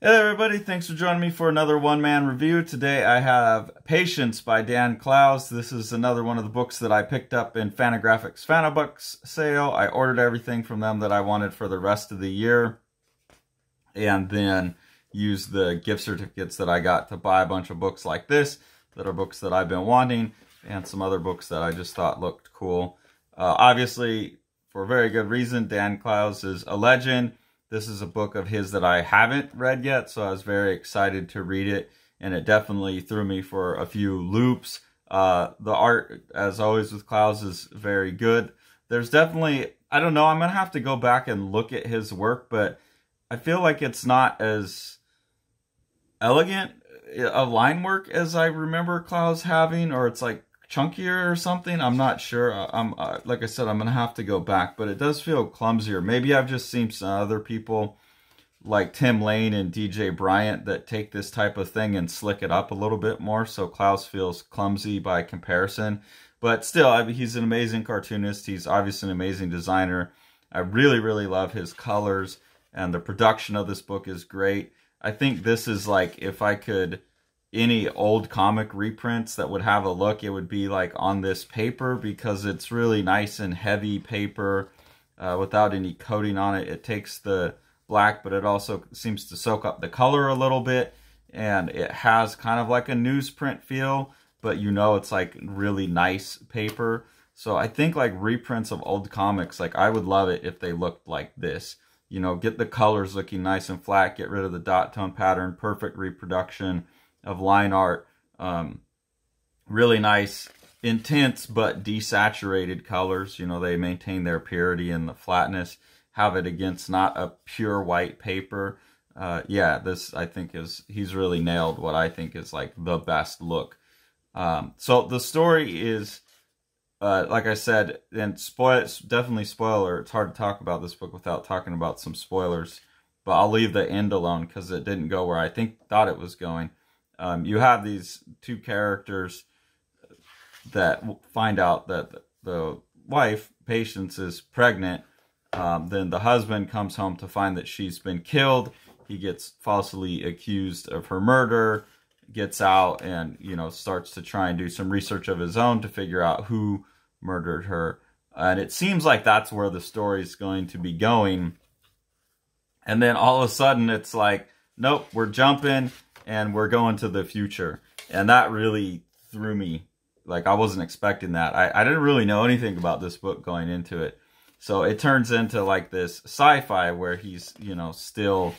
Hey there, everybody, thanks for joining me for another one-man review. Today I have Patience by Dan Clowes. This is another one of the books that I picked up in Fantagraphics Fantabooks sale. I ordered everything from them that I wanted for the rest of the year, and then used the gift certificates that I got to buy a bunch of books like this, that are books that I've been wanting, and some other books that I just thought looked cool. Obviously, for a very good reason, Dan Clowes is a legend. This is a book of his that I haven't read yet, so I was very excited to read it, and it definitely threw me for a few loops. The art, as always with Clowes, is very good. There's definitely, I don't know, I'm going to have to go back and look at his work, but I feel like it's not as elegant a line work as I remember Clowes having, or it's like chunkier or something. I'm not sure. Like I said, I'm gonna have to go back, but it does feel clumsier. Maybe I've just seen some other people like Tim Lane and DJ Bryant that take this type of thing and slick it up a little bit more, so Clowes feels clumsy by comparison. But still, I mean, he's an amazing cartoonist. He's obviously an amazing designer. I really love his colors, and the production of this book is great. I think this is like, if I could, any old comic reprints that would have a look, it would be like on this paper, because it's really nice and heavy paper without any coating on it. It takes the black, but it also seems to soak up the color a little bit, and it has kind of like a newsprint feel, but you know it's like really nice paper. So I think like reprints of old comics, like I would love it if they looked like this. You know, get the colors looking nice and flat, get rid of the dot tone pattern, perfect reproduction of line art, really nice, intense but desaturated colors. You know, they maintain their purity and the flatness, have it against not a pure white paper. Yeah, this I think he's really nailed what I think is like the best look. So the story is, like I said, and definitely spoiler, it's hard to talk about this book without talking about some spoilers, but I'll leave the end alone because it didn't go where I thought it was going. You have these two characters that find out that the wife, Patience, is pregnant. Then the husband comes home to find that she's been killed. He gets falsely accused of her murder, gets out, and, you know, starts to try and do some research of his own to figure out who murdered her. And it seems like that's where the story is going to be going. And then all of a sudden it's like, nope, we're jumping and we're going to the future. And that really threw me. Like, I wasn't expecting that. I didn't really know anything about this book going into it. So it turns into like this sci-fi where he's, you know, still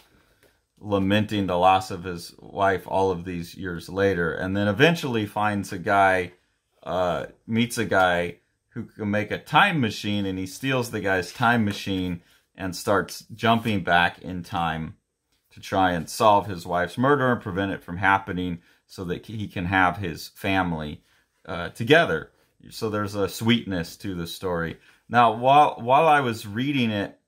lamenting the loss of his wife all of these years later. And then eventually finds a guy, meets a guy who can make a time machine, and he steals the guy's time machine and starts jumping back in time to try and solve his wife's murder and prevent it from happening so that he can have his family together. So there's a sweetness to the story. Now, while I was reading it,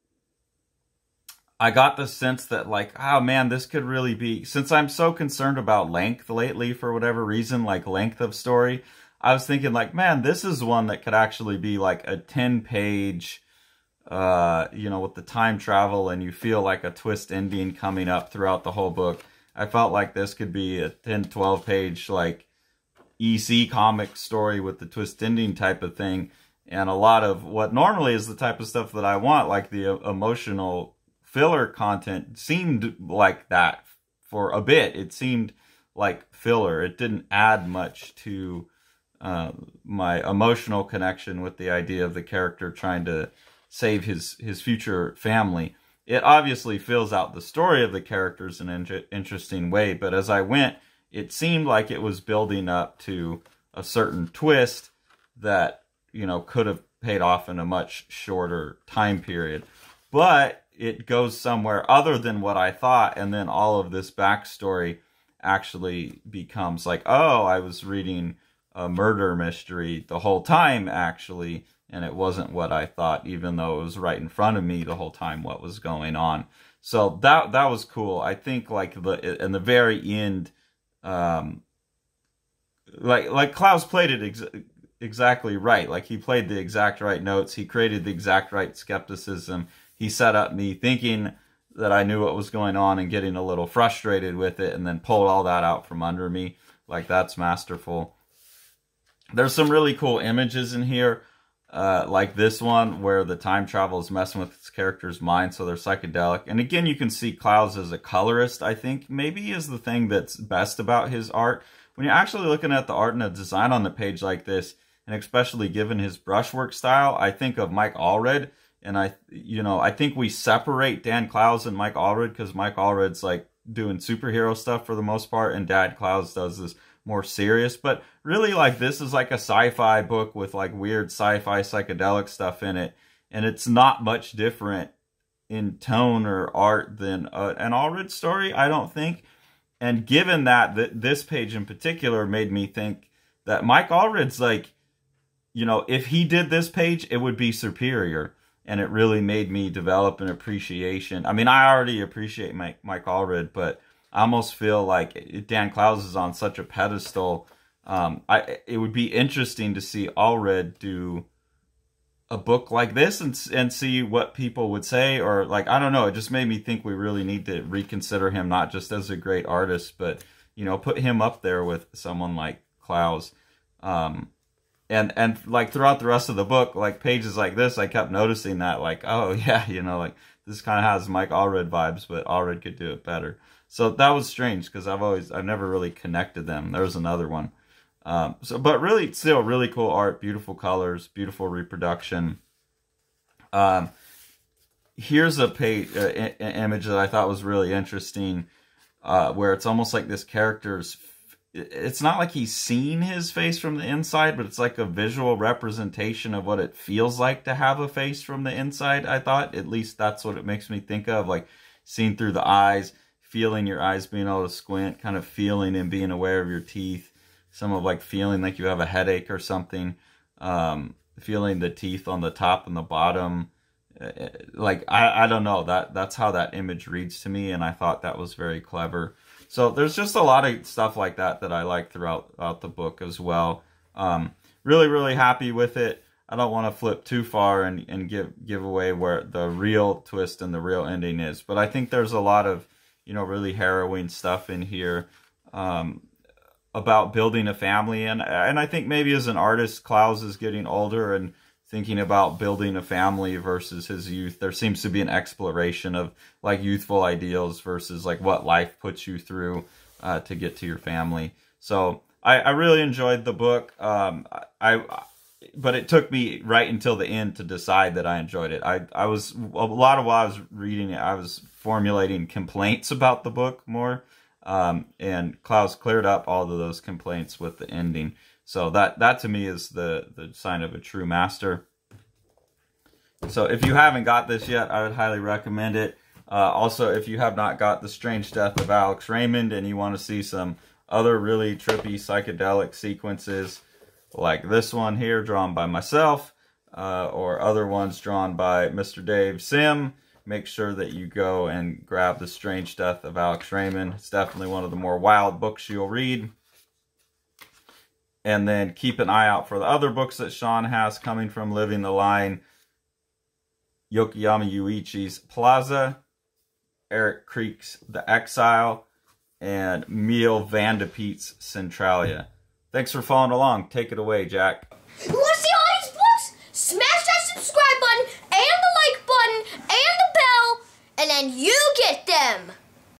I got the sense that, like, oh man, this could really be, since I'm so concerned about length lately for whatever reason, like length of story, I was thinking like, man, this is one that could actually be like a 10-page, you know, with the time travel, and you feel like a twist ending coming up throughout the whole book. I felt like this could be a 10, 12-page, like, EC comic story with the twist ending type of thing. And a lot of what normally is the type of stuff that I want, like the emotional filler content, seemed like that for a bit. It seemed like filler. It didn't add much to my emotional connection with the idea of the character trying to save his future family. It obviously fills out the story of the characters in an interesting way, but as I went, it seemed like it was building up to a certain twist that, you know, could have paid off in a much shorter time period. But it goes somewhere other than what I thought, and then all of this backstory actually becomes like, oh, I was reading a murder mystery the whole time, actually, and it wasn't what I thought, even though it was right in front of me the whole time what was going on. So that was cool. I think, like, in the very end, like Clowes played it exactly right. Like, he played the exact right notes. He created the exact right skepticism. He set up me thinking that I knew what was going on and getting a little frustrated with it, and then pulled all that out from under me. Like, that's masterful. There's some really cool images in here, like this one where the time travel is messing with its character's mind, so they're psychedelic. And again, you can see Clowes as a colorist, I think, maybe is the thing that's best about his art. When you're actually looking at the art and the design on the page like this, and especially given his brushwork style, I think of Mike Allred. And I think we separate Dan Clowes and Mike Allred, because Mike Allred's like doing superhero stuff for the most part, and Dan Clowes does this more serious. But really, like, this is like a sci-fi book with like weird sci-fi psychedelic stuff in it, and it's not much different in tone or art than an Allred story, I don't think. And given that, this page in particular made me think that Mike Allred's like, if he did this page, it would be superior. And it really made me develop an appreciation. I mean, I already appreciate Mike Allred, but I almost feel like Dan Clowes is on such a pedestal. It would be interesting to see Allred do a book like this and see what people would say. Or, like, I don't know. It just made me think we really need to reconsider him, not just as a great artist, but, put him up there with someone like Clowes. And like throughout the rest of the book, like pages like this, I kept noticing that, like, oh yeah, like this kind of has Mike Allred vibes, but Allred could do it better. So that was strange, because I've never really connected them. There was another one. But really, still really cool art, beautiful colors, beautiful reproduction. Here's a page, an image that I thought was really interesting, where it's almost like this character's, it's not like he's seen his face from the inside, but it's like a visual representation of what it feels like to have a face from the inside, I thought. At least that's what it makes me think of, like seeing through the eyes, feeling your eyes being able to squint, kind of feeling and being aware of your teeth, some of like feeling like you have a headache or something, feeling the teeth on the top and the bottom. Like, I don't know, that's how that image reads to me, and I thought that was very clever. So there's just a lot of stuff like that I like throughout the book as well. Really, really happy with it. I don't want to flip too far and give away where the real twist and the real ending is. But I think there's a lot of, really harrowing stuff in here about building a family. And I think maybe as an artist, Clowes is getting older and thinking about building a family versus his youth. There seems to be an exploration of like youthful ideals versus like what life puts you through to get to your family. So I really enjoyed the book. But it took me right until the end to decide that I enjoyed it. I was, a lot of while I was reading it, I was formulating complaints about the book more. And Clowes cleared up all of those complaints with the ending. So that to me is the sign of a true master. So if you haven't got this yet, I would highly recommend it. Also, if you have not got The Strange Death of Alex Raymond and you want to see some other really trippy psychedelic sequences like this one here drawn by myself, or other ones drawn by Mr. Dave Sim, make sure that you go and grab The Strange Death of Alex Raymond. It's definitely one of the more wild books you'll read. And then keep an eye out for the other books that Sean has coming from Living the Line. Yokoyama Yuichi's Plaza, Eric Creek's The Exile, and Miel Vandepeet's Centralia. Thanks for following along. Take it away, Jack. You want to see all these books? Smash that subscribe button and the like button and the bell, and then you get them.